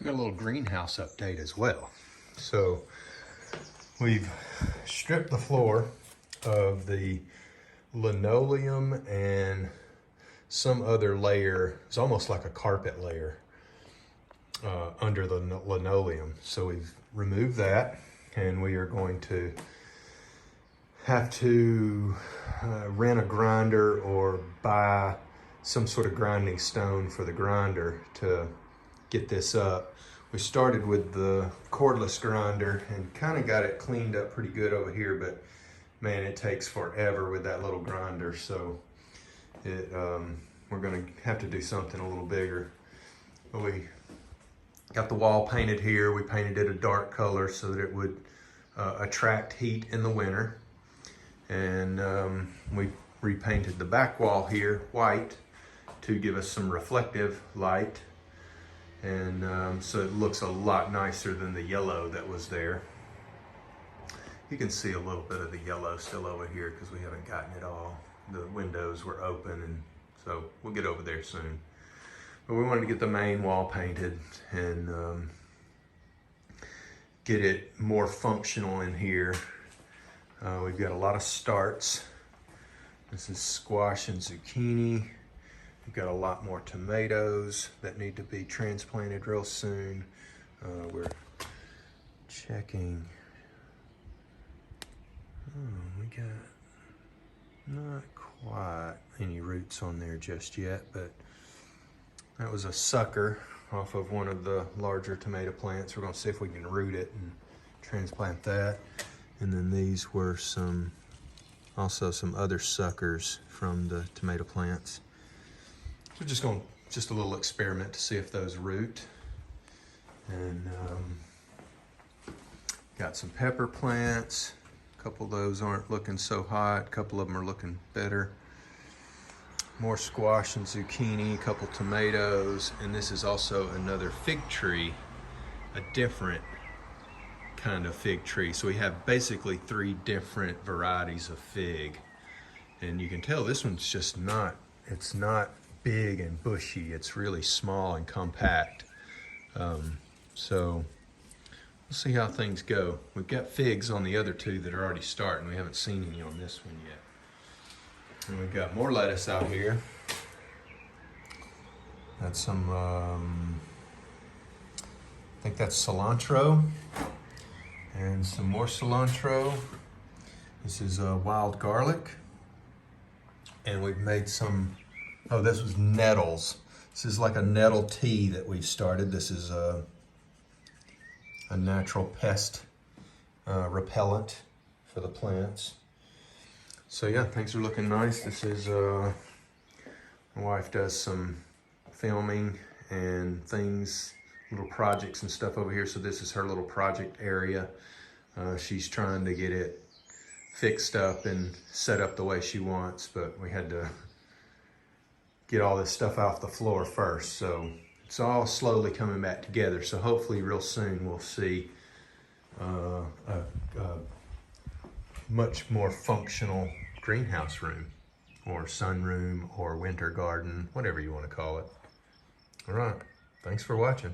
We got a little greenhouse update as well. So we've stripped the floor of the linoleum and some other layer. It's almost like a carpet layer under the linoleum. So we've removed that, and we are going to have to rent a grinder or buy some sort of grinding stone for the grinder to get this up. We started with the cordless grinder and kind of got it cleaned up pretty good over here, but man, it takes forever with that little grinder. So we're gonna have to do something a little bigger. But we got the wall painted here. We painted it a dark color so that it would attract heat in the winter. And we repainted the back wall here white to give us some reflective light. And so it looks a lot nicer than the yellow that was there. You can see a little bit of the yellow still over here because we haven't gotten it all. The windows were open, and so we'll get over there soon. But we wanted to get the main wall painted and get it more functional in here. We've got a lot of starts. This is squash and zucchini. We've got a lot more tomatoes that need to be transplanted real soon. We're checking. We got not quite any roots on there just yet, but that was a sucker off of one of the larger tomato plants. We're gonna see if we can root it and transplant that. And then these were also some other suckers from the tomato plants. We're just a little experiment to see if those root. And got some pepper plants. A couple of those aren't looking so hot. A couple of them are looking better. More squash and zucchini, a couple tomatoes, and this is also another fig tree, a different kind of fig tree. So we have basically 3 different varieties of fig. And you can tell this one's just it's not big and bushy. It's really small and compact. So we'll see how things go. We've got figs on the other 2 that are already starting. We haven't seen any on this one yet. And we've got more lettuce out here. That's some, I think that's cilantro. And some more cilantro. This is wild garlic. And we've made some, oh, this was nettles. This is like a nettle tea that we've started. This is a natural pest repellent for the plants. So yeah, things are looking nice. This is, my wife does some filming and things, little projects and stuff over here. So this is her little project area. She's trying to get it fixed up and set up the way she wants, but we had to get all this stuff off the floor first. So it's all slowly coming back together. So hopefully real soon we'll see a much more functional greenhouse room or sunroom or winter garden, whatever you want to call it. All right, thanks for watching.